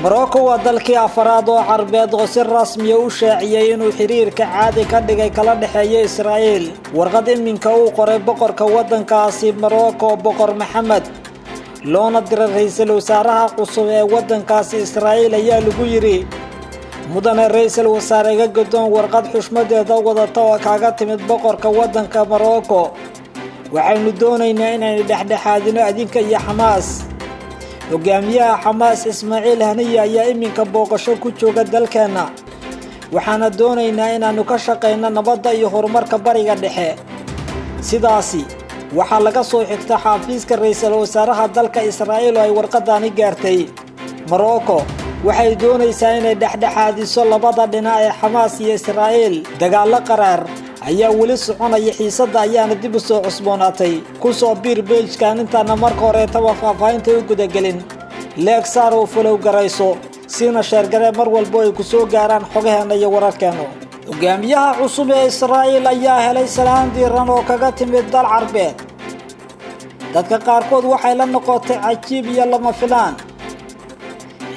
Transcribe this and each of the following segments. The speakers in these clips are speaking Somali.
Morocco waa dalkii afraad oo Carbeed oo si rasmi ah u shaaciyay inuu xiriirka caadi ka dhigay kala dhaxeeya Israa'iil. Warqad iminka uu qoray boqorka waddankaasi Morocco Boqor Maxamed loona diray ra'iisul wasaaraha cusub ee waddankaasi Israa'iil ayaa lagu yiri mudane ra'iisul wasaaraha guddoon warqad xushmadeeda wadata oo kaaga timid boqorka waddanka Morocco. waxaynu doonaynaa inaynu dhexdhexaadino adinka iyo Xamaas. hogaamiyaha Xamaas Ismaaciil Haniya ayaa iminka booqasho ku jooga dalkeena. waxaana doonaynaa inaanu ka shaqeyno nabadda iyo horumarka bariga dhexe. sidaasi waxaa laga soo xigtay xafiiska ra'iisul wasaaraha dalka Israa'iil oo ay warqadani gaartay. Morocco waxay doonaysaa inay dhexdhexaadiso labada dhinac ee Xamaas iyo Israa'iil. dagaalo qaraar ayaa weli soconaya, xiisadda ayaana dib u soo cusboonaatay. ku soo biir page-kan intaana marka hore faafahinta u gudagelin. like saar oo follow garayso sina share garee mar walba ay ku soo gaaraan xogaheena iyo wararkeena. hogaamiyaha cusub ee Israa'iil ayaa helay salaan diiran oo kaga timid dal Carbeed. dadka qaarkood waxay la noqotay cajiib iyo lama filaan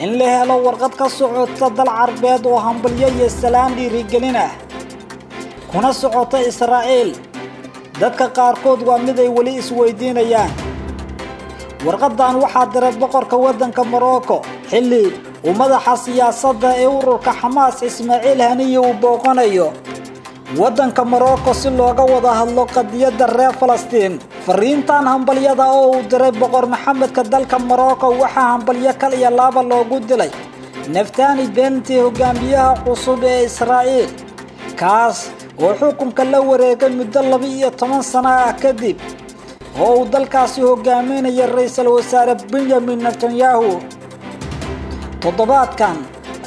in la helo warqad ka socota dal Carbeed oo hambalyo iyo salaan dhiirigelin ah kuna socota Israa'iil. dadka qaarkood waa mid ay wali isweydiinayaan warqadan waxaa diray boqorka waddanka Morocco xilli uu madaxa siyaasadda ee ururka Xamaas Ismaaciil Haniya uu booqanayo waddanka Morocco si looga wada hadlo qadiyadda reer Falastiin. fariintan hambalyada oo uu diray boqor Maxamedka dalka Morocco waxaa hambalyo kal iyo laaba loogu dilay Naftali Bennett, hogaamiyaha cusub ee Israa'iil, kaas oo xukunka la wareegay muddo 12 sano ah kadib oo uu dalkaasi hogaaminayay ra'iisul wasaare Benjamin Netanyahu. toddobaadkan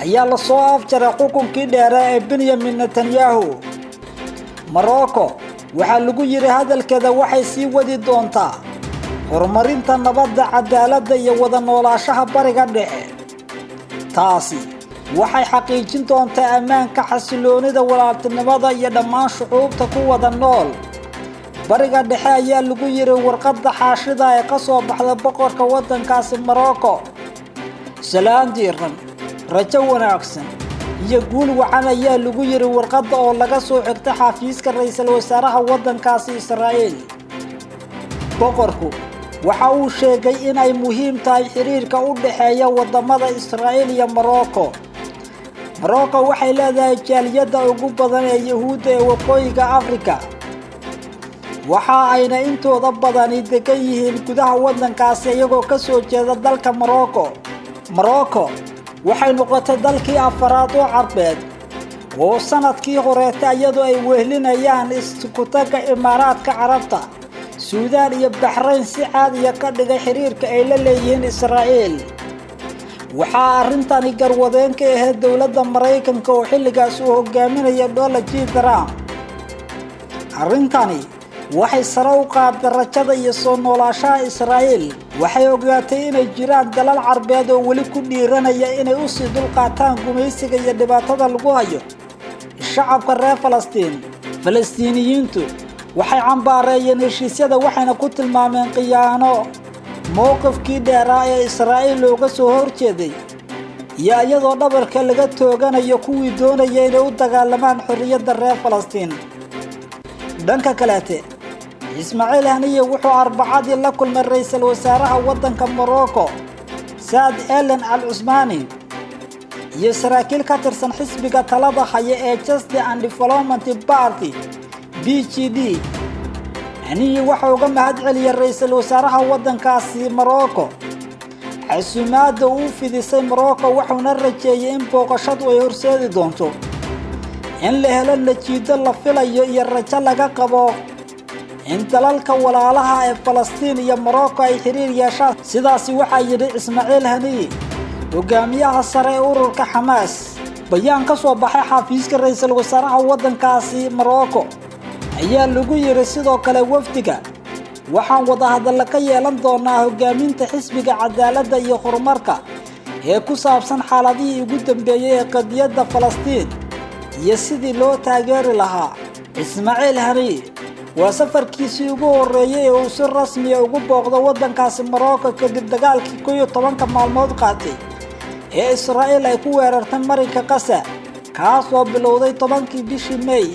ayaa la soo afjaray xukunkii dheeraa ee Benjamin Netanyahu. Morocco waxaa lagu yiri hadalkeeda waxay sii wadi doontaa horumarinta nabadda, cadaaladda iyo wada noolaanshaha bariga dhexe. taasi waxay xaqiijin doontaa ammaanka, xasiloonida, walaaltinimada iyo dhammaan shucuubta ku wada nool bariga dhexe ayaa lagu yiri warqadda xaashida ee ka soo baxda boqorka waddankaasi Morocco. salaan diiran, rajo wanaagsan iyo guul wacan ayaa lagu yiri warqadda oo laga soo xigtay xafiiska ra'iisul wasaaraha waddankaasi Israa'iil. boqorku waxa uu sheegay in ay muhiim tahay xiriirka u dhaxeeya wadamada Israa'iil iyo Morocco. Morocco waxay leedahay jaaliyadda ugu badan ee Yahuudda ee waqooyiga Afrika, waxa ayna intooda badani degan yihiin gudaha waddankaasi iyagoo ka soo jeeda dalka Morocco. Morocco waxay noqotay dalkii afraad oo Carbeed oo sanadkii horeeta iyadoo ay wehelinayaan isku tagga Imaaraadka Carabta, Suudaan iyo Bahrayn si caadi ah ka dhigay xiriirka ay la leeyihiin Israa'iil. waxaa arrintani garwadeen ka ahayd dowladda Mareykanka oo xilligaas uu hogaaminayay Donald J. Trump. arrintani waxay sare u qaaday rajada iyo soo noolaanshaha Israa'iil. waxay ogaatay inay jiraan dalal Carbeed oo weli ku dhiiranaya inay u sii dulqaataan gumaysiga iyo dhibaatada lagu hayo shacabka reer Falastiin. Falastiiniyiintu waxay cambaareeyeen heshiisyada waxayna ku tilmaameen khiyaano. mowqifkii dheeraa ee Israa'iil looga soo horjeeday iyo iyadoo dhabarka laga tooganayo kuwii doonayay inay u dagaalamaan xorriyadda reer Falastiin. dhanka kaleete Ismaaciil Haniya wuxuu Arbacadii la kulmay ra'iisul wasaaraha waddanka Morocco Saad Ellen Al-Usmani iyo saraakiil ka tirsan xisbiga talada haya ee Justice and Development Party (PJD). Haniya waxa uga mahad celiyay ra'iisul wasaaraha waddankaasi Morocco casuumaadda uu fidisay Morocco, wuxuuna rajeeyay in booqashadu ay horseedi doonto in la helo natiijo la filayo iyo rajo laga qabo in dalalka walaalaha ee Falastiin iyo Morocco ay xiriir yeeshaan. sidaasi waxaa yidhi Ismaaciil Haniya, hogaamiyaha sare ee ururka Xamaas. bayaan ka soo baxay xafiiska ra'iisul wasaaraha waddankaasi Morocco ayaa lagu yiri sidoo kale wafdiga waxaan wada hadal ka yeelan doonaa hogaaminta xisbiga cadaaladda iyo horumarka ee ku saabsan xaaladihii ugu dambeeyay ee qadiyadda Falastiin iyo sidii loo taageeri lahaa. Ismaaciil Haniya waa safarkiisii ugu horeeyay ee uu si rasmi ah ugu booqdo waddankaasi Morocco kadib dagaalkii 11 maalmood qaatay ee Israa'iil ay ku weerartay marinka Gaza kaas oo bilowday 10kii bishii May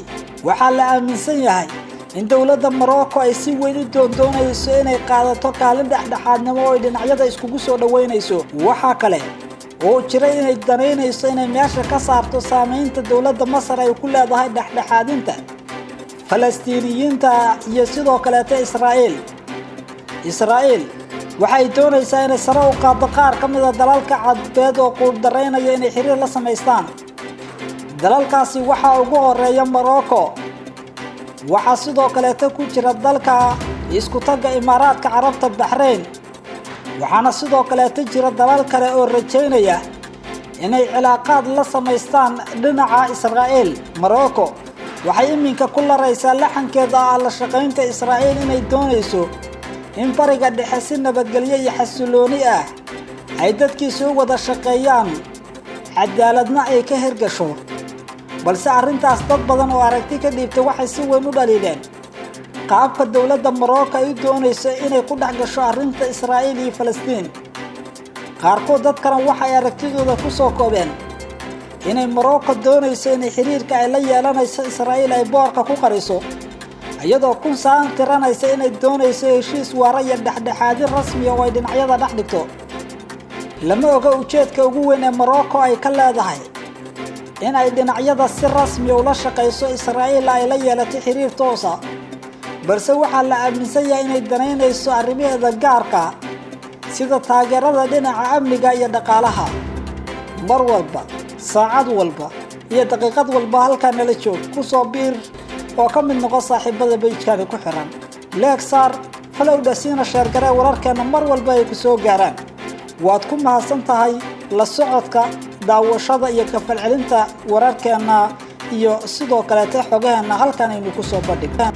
waxaa la aaminsan yahay in dawladda Morocco ay si weyn u doonayso inay qaadato kaalin dhexdhexaadnimo oo dhinacyada iskugu soo dhaweynayso waxa kale oo jira inay danaynayso inay meesha ka saarto saameynta dawladda Masar ay ku leedahay dhexdhexaadinta Falastiiniyiinta iyo sidoo kale Israa'iil waxay doonaysaa inay sare u qaado qaar ka mid ah dalalka cadbeed oo ku dareynaya inay xiriir la sameystaan dalalkaasi waxa ugu horeeya Morocco waxa sidoo kale ku jira dalka isku tagga Imaaraadka Carabta Bahrain waxaana sidoo kale jira dalal kale oo rajaynaya inay cilaaqaad la sameystaan dhinaca Israa'iil Morocco waxay iminka ku laraysaa laxankeeda la shaqaynta Israa'iil inay doonayso in bariga dhexe si nabadgelyo iyo xasilooni ah ay dadkiisu wada shaqeeyaan cadaaladna ay ka hirgasho balse arrintaas dad badan oo aragti ka dhiibtay waxay si weyn u dhaliileen qaabka dawladda Morocco ay doonayso inay ku dhex gasho arrinta Israa'iil iyo Falastiin qaarkood dadkana waxay aragtidooda ku soo koobeen inay Morocco doonayso inay xiriirka ay la yeelanayso Israa'iil ay boorka ku qariso iyadoo kun saan tiranaysa inay doonayso heshiis waara iyo dhexdhexaadin rasmi ah oo ay dhinacyada dhex dhigto lama oga ujeedka ugu weyn ee Morocco ay ka leedahay in ay dhinacyada si rasmi ah ula shaqeyso Israa'iil ay la yeelato xiriir toos ah balse waxaa la aaminsan yahay inay danaynayso arrimaheeda gaarka sida taageerada dhinaca amniga iyo dhaqaalaha mar walba saacad walba iyo daqiiqad walba halka nala joog ku soo biir oo ka mid noqon saaxiibada page-ka ku xiran Lexar falowda siina share garay wararkeena mar walba ay ku soo gaaraan waad ku mahadsan tahay la socodka daawashada iyo ka falcelinta wararkeena iyo sidoo kale xogaheena halkan aynu ku soo bandhignaa